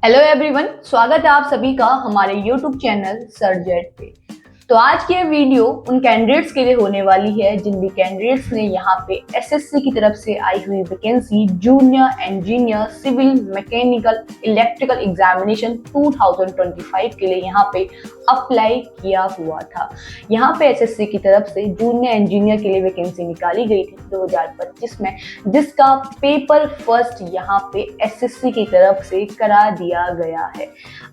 Hello everyone, स्वागत है आप सभी का हमारे यूट्यूब चैनल सर्जेट पे। तो आज की ये वीडियो उन कैंडिडेट्स के लिए होने वाली है जिन भी कैंडिडेट्स ने यहाँ पे एसएससी की तरफ से आई हुई vacancy junior engineer civil mechanical electrical examination 2025 के लिए यहाँ पे अप्लाई किया हुआ था। यहाँ पे एसएससी की तरफ से जूनियर इंजीनियर के लिए वैकेंसी निकाली गई थी 2025 में, जिसका पेपर फर्स्ट यहाँ पे एसएससी की तरफ से करा दिया गया है।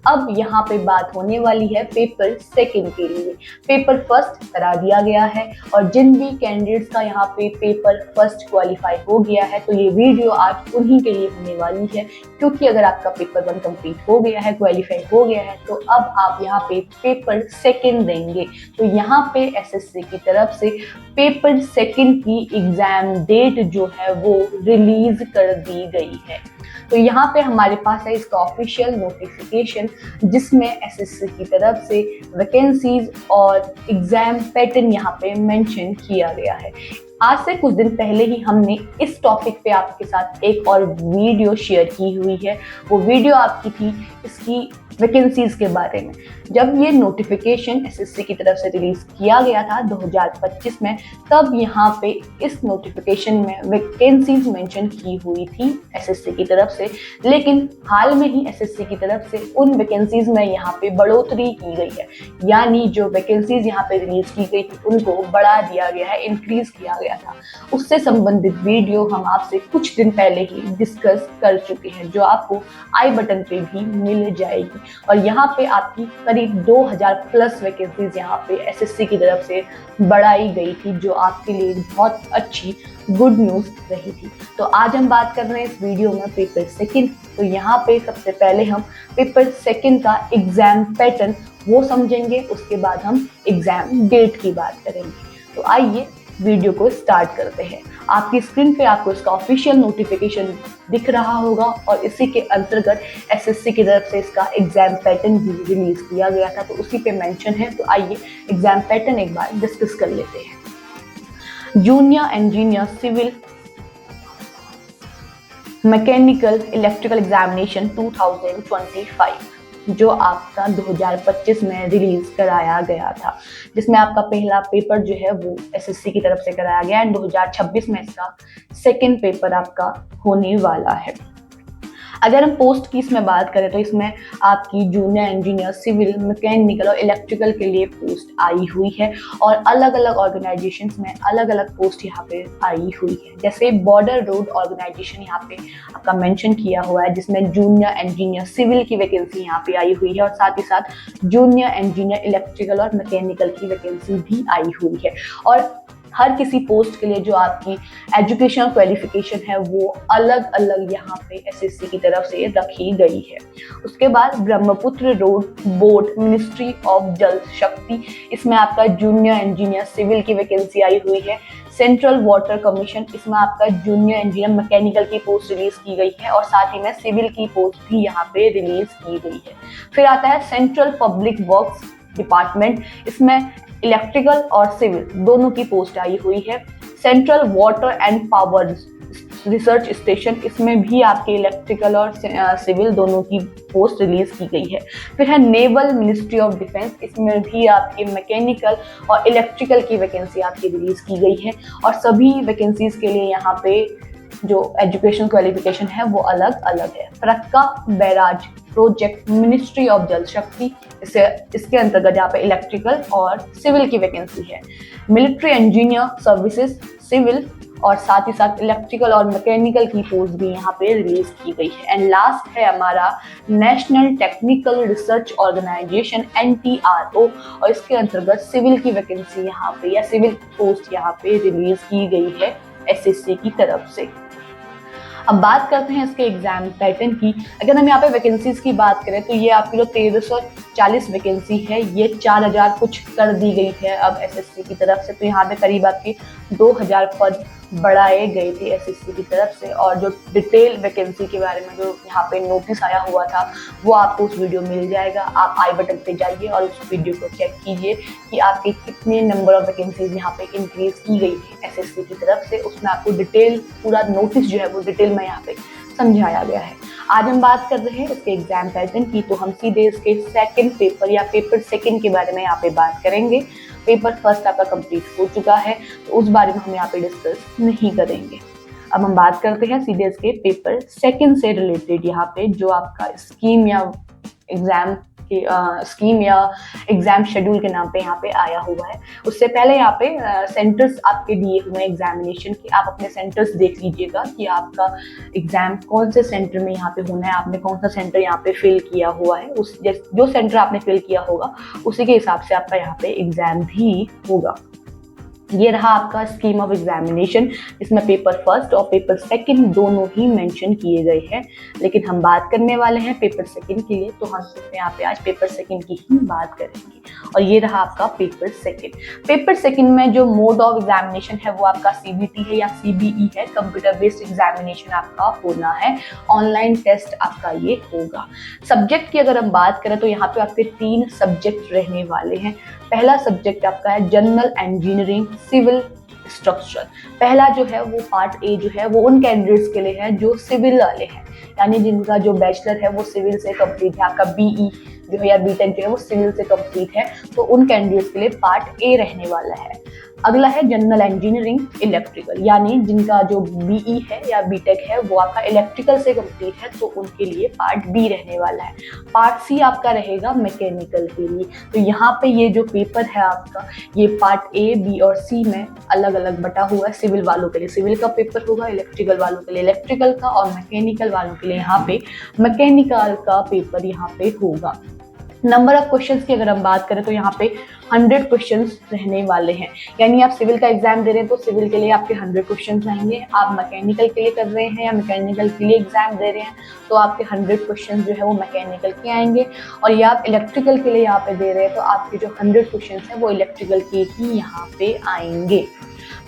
अब यहाँ पे बात होने वाली है पेपर सेकंड के लिए। पेपर फर्स्ट करा दिया गया है और जिन भी कैंडिडेट्स का यहाँ पे पेपर फर्स्ट क्वालिफाई हो गया है तो ये वीडियो आज उन्हीं के लिए होने वाली है, क्योंकि अगर आपका पेपर वन कंप्लीट हो गया है, क्वालिफाई हो गया है, तो अब आप यहाँ पे पेपर सेकंड देंगे। तो यहाँ पे एसएससी की तरफ से पेपर सेकंड की एग्जाम डेट जो है वो रिलीज कर दी गई है। तो यहाँ पे हमारे पास है इसका ऑफिशियल नोटिफिकेशन, जिसमें एसएससी की तरफ से वैकेंसीज और एग्जाम पैटर्न यहाँ पे मेंशन किया गया है। आज से कुछ दिन पहले ही हमने इस टॉपिक पे आपके साथ एक और वीडियो शेयर की हुई है। वो वीडियो आपकी थी इसकी वैकेंसीज के बारे में। जब ये नोटिफिकेशन एसएससी की तरफ से रिलीज किया गया था 2025 में, तब यहाँ पे इस नोटिफिकेशन में वैकेंसीज मेंशन की हुई थी एसएससी की तरफ से, लेकिन हाल में ही एसएससी की तरफ से उन वैकेंसीज में यहाँ पे बढ़ोतरी की गई है। यानी जो वैकेंसीज यहाँ पे रिलीज की गई थी उनको बढ़ा दिया गया है, इंक्रीज किया गया था। उससे संबंधित वीडियो हम आपसे कुछ दिन पहले ही डिस्कस कर चुके हैं, जो आपको आई बटन पे भी मिल जाएगी। और यहाँ पे आपकी करीब 2000 प्लस वैकेंसीज यहाँ पे एसएससी की तरफ से बढ़ाई गई थी, जो आपके लिए बहुत अच्छी गुड न्यूज रही थी। तो आज हम बात कर रहे हैं इस वीडियो में पेपर सेकंड। तो यहाँ पे सबसे पहले हम पेपर सेकंड का एग्जाम पैटर्न वो समझेंगे, उसके बाद हम एग्जाम डेट की बात करेंगे। तो आइए वीडियो को स्टार्ट करते हैं। आपकी स्क्रीन पे आपको इसका ऑफिशियल नोटिफिकेशन दिख रहा होगा और इसी के अंतर्गत एसएससी की तरफ से इसका एग्जाम पैटर्न भी रिलीज किया गया था, तो उसी पे मेंशन है। तो आइए एग्जाम पैटर्न एक बार डिस्कस कर लेते हैं। Junior engineer civil mechanical electrical examination 2025 जो आपका 2025 में रिलीज कराया गया था, जिसमें आपका पहला पेपर जो है वो एसएससी की तरफ से कराया गया है। 2026 में इसका सेकंड पेपर आपका होने वाला है। अगर हम पोस्ट की इसमें बात करें तो इसमें आपकी जूनियर इंजीनियर सिविल मैकेनिकल और इलेक्ट्रिकल के लिए पोस्ट आई हुई है और अलग अलग ऑर्गेनाइजेशंस में अलग अलग पोस्ट यहाँ पे आई हुई है। जैसे बॉर्डर रोड ऑर्गेनाइजेशन यहाँ पे आपका मेंशन किया हुआ है, जिसमें जूनियर इंजीनियर सिविल की वैकेंसी यहाँ पे आई हुई है और साथ ही साथ जूनियर इंजीनियर इलेक्ट्रिकल और मैकेनिकल की वैकेंसी भी आई हुई है। और हर किसी पोस्ट के लिए जो आपकी एजुकेशनल क्वालिफिकेशन है वो अलग अलग यहाँ पे एसएससी की तरफ से रखी गई है। उसके बाद Brahmaputra road board ministry of जल शक्ति, इसमें आपका जूनियर इंजीनियर सिविल की वैकेंसी आई हुई है। सेंट्रल वाटर कमीशन, इसमें आपका जूनियर इंजीनियर मैकेनिकल की पोस्ट रिलीज की गई है और साथ ही में सिविल की पोस्ट भी यहाँ पे रिलीज की गई है। फिर आता है सेंट्रल पब्लिक वर्क्स डिपार्टमेंट, इसमें इलेक्ट्रिकल और सिविल दोनों की पोस्ट आई हुई है। Central water and power research station, इसमें भी आपके इलेक्ट्रिकल और सिविल दोनों की पोस्ट रिलीज की गई है। फिर है नेवल मिनिस्ट्री ऑफ डिफेंस, इसमें भी आपके मैकेनिकल और इलेक्ट्रिकल की वैकेंसी आपकी रिलीज की गई है और सभी वैकेंसीज के लिए यहाँ पे जो एजुकेशन क्वालिफिकेशन है वो अलग अलग है। Farakka barrage project ministry of जल शक्ति, इसके अंतर्गत यहाँ पे इलेक्ट्रिकल और सिविल की वैकेंसी है। मिलिट्री इंजीनियर सर्विसेज सिविल और साथ ही साथ इलेक्ट्रिकल और मैकेनिकल की पोस्ट भी यहाँ पे रिलीज की गई है। एंड लास्ट है हमारा national technical research organisation NTRO और इसके अंतर्गत सिविल की वैकेंसी यहाँ पे या सिविल पोस्ट यहाँ पे रिलीज की गई है एसएससी की तरफ से। अब बात करते हैं इसके एग्जाम पैटर्न की। अगर हम यहाँ पे वैकेंसीज की बात करें तो ये आपकी जो 1340 वैकेंसी है ये 4000 कुछ कर दी गई है अब एसएससी की तरफ से। तो यहाँ पे करीब आपके 2000 पद बढ़ाए गए थे एसएससी की तरफ से। और जो डिटेल वैकेंसी के बारे में जो यहाँ पे नोटिस आया हुआ था वो आपको उस वीडियो मिल जाएगा। आप आई बटन पे जाइए और उस वीडियो को चेक कीजिए कि आपके कितने नंबर ऑफ वैकेंसीज यहाँ पे इंक्रीज की गई है एसएससी की तरफ से। उसमें आपको डिटेल पूरा नोटिस जो है वो डिटेल में यहाँ पे समझाया गया है। आज हम बात कर रहे हैं इसके एग्जाम पैटर्न की, तो हम सीधे इसके सेकंड पेपर या पेपर सेकंड के बारे में यहाँ पे बात करेंगे। पेपर फर्स्ट आपका कंप्लीट हो चुका है, तो उस बारे में हम यहाँ पे डिस्कस नहीं करेंगे। अब हम बात करते हैं सीधे इसके पेपर सेकंड से रिलेटेड, यहाँ पे जो आपका स्कीम या एग्जाम के स्कीम या एग्जाम शेड्यूल के नाम पे यहाँ पे आया हुआ है। उससे पहले यहाँ पे सेंटर्स आपके दिए हुए हैं एग्जामिनेशन के, आप अपने सेंटर्स देख लीजिएगा कि आपका एग्जाम कौन से सेंटर में यहाँ पे होना है, आपने कौन सा सेंटर यहाँ पे फिल किया हुआ है, उस जो सेंटर आपने फिल किया होगा उसी के हिसाब से आपका यहाँ पे एग्जाम भी होगा। ये रहा आपका स्कीम ऑफ एग्जामिनेशन, इसमें पेपर फर्स्ट और पेपर सेकंड दोनों ही मेंशन किए गए हैं, लेकिन हम बात करने वाले हैं पेपर सेकंड के लिए, तो हम सिर्फ यहाँ पे आज पेपर सेकंड की ही बात करेंगे। और ये रहा आपका पेपर सेकंड। पेपर सेकंड में जो मोड ऑफ एग्जामिनेशन है वो आपका CBT है या CBE है, कंप्यूटर बेस्ड एग्जामिनेशन आपका होना है, ऑनलाइन टेस्ट आपका ये होगा। सब्जेक्ट की अगर हम बात करें तो यहाँ पे आपके 3 सब्जेक्ट रहने वाले हैं। पहला सब्जेक्ट आपका है जनरल इंजीनियरिंग सिविल स्ट्रक्चर। पहला जो है वो पार्ट ए जो है वो उन कैंडिडेट्स के लिए है जो सिविल वाले हैं, यानी जिनका जो बैचलर है वो सिविल से कंप्लीट है, आपका BE जो है या B.Tech जो है वो सिविल से कंप्लीट है, तो उन कैंडिडेट्स के लिए पार्ट ए रहने वाला है। अगला है जनरल इंजीनियरिंग इलेक्ट्रिकल, यानी जिनका जो BE है या B.Tech है वो आपका इलेक्ट्रिकल से कंप्लीट है, तो उनके लिए पार्ट बी रहने वाला है। पार्ट सी आपका रहेगा मैकेनिकल के लिए। तो यहाँ पे ये जो पेपर है आपका, ये पार्ट ए, बी और सी में अलग अलग बटा हुआ है। सिविल वालों के लिए सिविल का पेपर होगा, इलेक्ट्रिकल वालों के लिए इलेक्ट्रिकल का, और मैकेनिकल वालों के लिए यहाँ पे मैकेनिकल का पेपर यहाँ पे होगा। नंबर ऑफ क्वेश्चंस की अगर हम बात करें तो यहाँ पे 100 क्वेश्चंस रहने वाले हैं, यानी आप सिविल का एग्जाम दे रहे हैं तो सिविल के लिए आपके 100 क्वेश्चंस रहेंगे। आप मैकेनिकल के लिए कर रहे हैं या मैकेनिकल के लिए एग्जाम दे रहे हैं तो आपके 100 क्वेश्चंस जो है वो मैकेनिकल के आएंगे, और ये आप इलेक्ट्रिकल के लिए यहाँ पे दे रहे हैं तो आपके जो 100 क्वेश्चंस हैं वो इलेक्ट्रिकल के ही यहाँ पे आएंगे।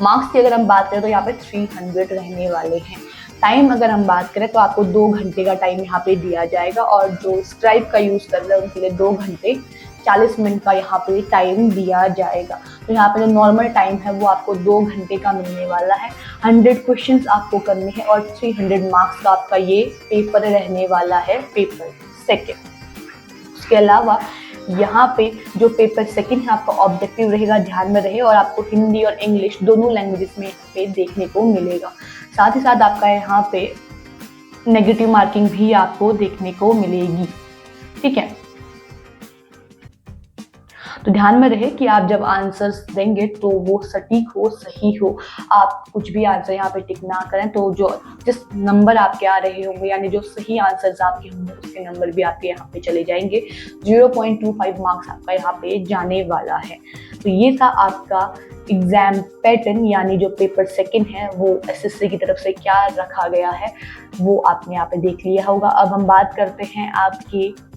मार्क्स की अगर हम बात करें तो यहाँ पे 300 रहने वाले हैं। टाइम अगर हम बात करें तो आपको 2 घंटे का टाइम यहाँ पे दिया जाएगा, और जो स्क्राइब का यूज़ कर रहे हैं उनके लिए 2 घंटे 40 मिनट का यहाँ पे टाइम दिया जाएगा। तो यहाँ पे जो नॉर्मल टाइम है वो आपको 2 घंटे का मिलने वाला है। 100 क्वेश्चंस आपको करने हैं और 300 मार्क्स का आपका ये पेपर रहने वाला है, पेपर सेकेंड। उसके अलावा यहाँ पे जो पेपर सेकंड है आपका ऑब्जेक्टिव रहेगा, ध्यान में रहे, और आपको हिंदी और इंग्लिश दोनों लैंग्वेजेस में यहाँ पे देखने को मिलेगा। साथ ही साथ आपका यहाँ पे नेगेटिव मार्किंग भी आपको देखने को मिलेगी, ठीक है। तो ध्यान में रहे कि आप जब आंसर्स देंगे तो वो सटीक हो, सही हो। आप कुछ भी आंसर यहाँ पे टिक ना करें, तो जो जिस नंबर आपके आ रहे होंगे यानी जो सही आंसर्स आपके होंगे उसके नंबर भी आपके यहाँ पे चले जाएंगे। 0.25 मार्क्स आपका यहाँ पे जाने वाला है। तो ये था आपका एग्जाम पैटर्न, यानी जो पेपर सेकंड है वो SSC की तरफ से क्या रखा गया है वो आपने यहाँ पे देख लिया होगा। अब हम बात करते हैं आपके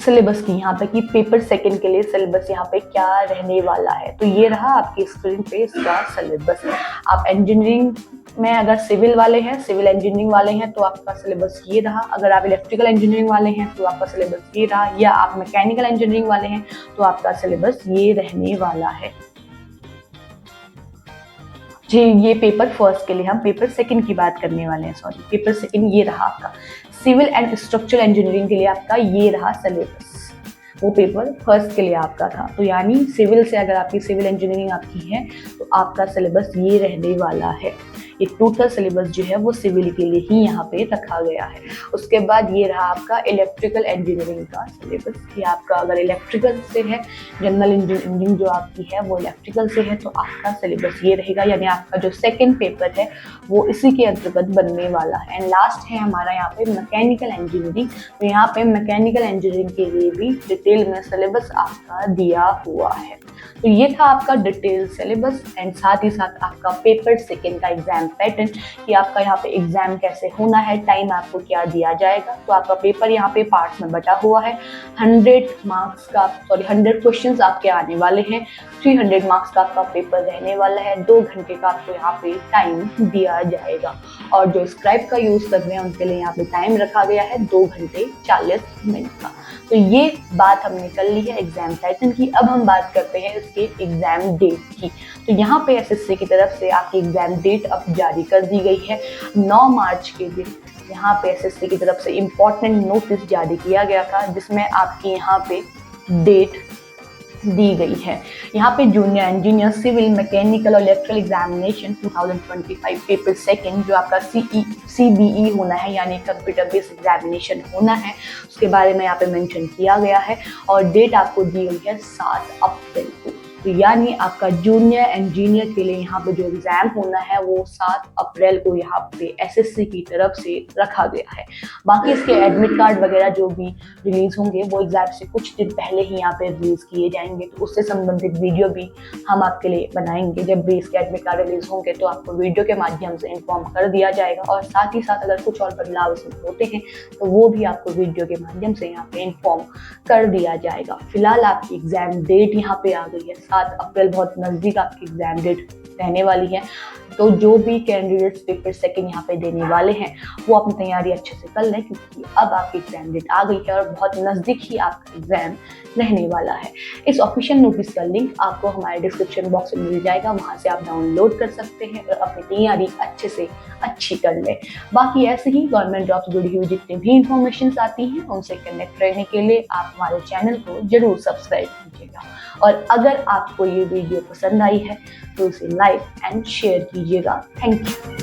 सिलेबस की, यहाँ पे कि पेपर सेकंड के लिए सिलेबस यहाँ पे क्या रहने वाला है। तो ये रहा आपकी स्क्रीन पे इसका सिलेबस। आप इंजीनियरिंग में अगर सिविल वाले हैं, सिविल इंजीनियरिंग वाले हैं तो आपका सिलेबस ये रहा। अगर आप इलेक्ट्रिकल इंजीनियरिंग वाले हैं तो आपका सिलेबस ये रहा, या आप मैकेनिकल इंजीनियरिंग वाले हैं तो आपका सिलेबस ये रहने वाला है जी। ये पेपर फर्स्ट के लिए, हम पेपर सेकंड की बात करने वाले हैं। सॉरी, पेपर सेकंड ये रहा आपका। सिविल एंड स्ट्रक्चरल इंजीनियरिंग के लिए आपका ये रहा सिलेबस, वो पेपर फर्स्ट के लिए आपका था। तो यानी सिविल से अगर आपकी सिविल इंजीनियरिंग आपकी है तो आपका सिलेबस ये रहने वाला है। ये टोटल सिलेबस जो है वो सिविल के लिए ही यहाँ पे रखा गया है। उसके बाद ये रहा आपका इलेक्ट्रिकल इंजीनियरिंग का सिलेबस। ये आपका अगर इलेक्ट्रिकल से है, जनरल इंजीनियरिंग जो आपकी है वो इलेक्ट्रिकल से है, तो आपका सिलेबस ये रहेगा, यानी आपका जो सेकेंड पेपर है वो इसी के अंतर्गत बनने वाला है। एंड लास्ट है हमारा यहाँ पे मैकेनिकल इंजीनियरिंग। तो यहाँ पे मैकेनिकल इंजीनियरिंग के लिए भी डिटेल में सिलेबस आपका दिया हुआ है। तो ये था आपका डिटेल सिलेबस एंड साथ ही साथ आपका पेपर सेकंड का एग्जाम पैटर्न कि आपका यहाँ पे एग्जाम कैसे होना है, टाइम आपको क्या दिया जाएगा। तो आपका पेपर यहाँ पे पार्ट्स में बटा हुआ है। 100 क्वेश्चंस आपके आने वाले हैं। 300 मार्क्स का आपका पेपर रहने वाला है। 2 घंटे का आपको यहाँ पे टाइम दिया जाएगा, और जो स्क्राइब का यूज कर रहे हैं उनके लिए यहाँ पे टाइम रखा गया है 2 घंटे 40 मिनट का। तो ये बात हमने कर ली है एग्जाम पैटर्न की। अब हम बात करते हैं इसके एग्जाम डेट की। तो यहाँ पे SSC की तरफ से आपकी एग्जाम डेट अब जारी कर दी गई है 9 मार्च के दिन। यहाँ पे एसएससी की तरफ से इम्पोर्टेंट नोटिस जारी किया गया था, जिसमें आपकी यहाँ पे डेट दी गई है। यहाँ पे जूनियर इंजीनियर सिविल मैकेनिकल और इलेक्ट्रिकल एग्जामिनेशन 2025 पेपर सेकंड जो आपका CBE होना है, यानी कंप्यूटर बेस्ड एग्जामिनेशन होना है, उसके बारे में यहाँ पे मेंशन किया गया है और डेट आपको दी गई है 7 अप्रैल को। तो यानी आपका जूनियर इंजीनियर के लिए यहाँ पे जो एग्जाम होना है वो 7 अप्रैल को यहाँ पे एसएससी की तरफ से रखा गया है। बाकी इसके एडमिट कार्ड वगैरह जो भी रिलीज होंगे वो एग्जाम से कुछ दिन पहले ही यहाँ पे रिलीज किए जाएंगे, तो उससे संबंधित वीडियो भी हम आपके लिए बनाएंगे। जब भी इसके एडमिट कार्ड रिलीज होंगे तो आपको वीडियो के माध्यम से इन्फॉर्म कर दिया जाएगा और साथ ही साथ अगर कुछ और बदलाव इसमें होते हैं तो वो भी आपको वीडियो के माध्यम से यहाँ पे इन्फॉर्म कर दिया जाएगा। फिलहाल आपकी एग्जाम डेट यहाँ पे आ गई है 7 अप्रैल, बहुत नजदीक आपकी एग्जाम डेट रहने वाली है। तो जो भी कैंडिडेट्स पेपर सेकंड यहाँ पे देने वाले हैं वो अपनी तैयारी अच्छे से कर लें, क्योंकि अब आपकी एग्जाम डेट आ गई है और बहुत नज़दीक ही आपका एग्जाम रहने वाला है। इस ऑफिशियल नोटिस का लिंक आपको हमारे डिस्क्रिप्शन बॉक्स में मिल जाएगा, वहाँ से आप डाउनलोड कर सकते हैं और अपनी तैयारी अच्छे से अच्छी कर लें। बाकी ऐसे ही गवर्नमेंट जॉब से जुड़ी हुई जितनी भी इंफॉर्मेशन आती हैं उनसे कनेक्ट रहने के लिए आप हमारे चैनल को जरूर सब्सक्राइब कीजिएगा और अगर आपको ये वीडियो पसंद आई है तो इसे लाइक एंड शेयर कीजिएगा। Thank you.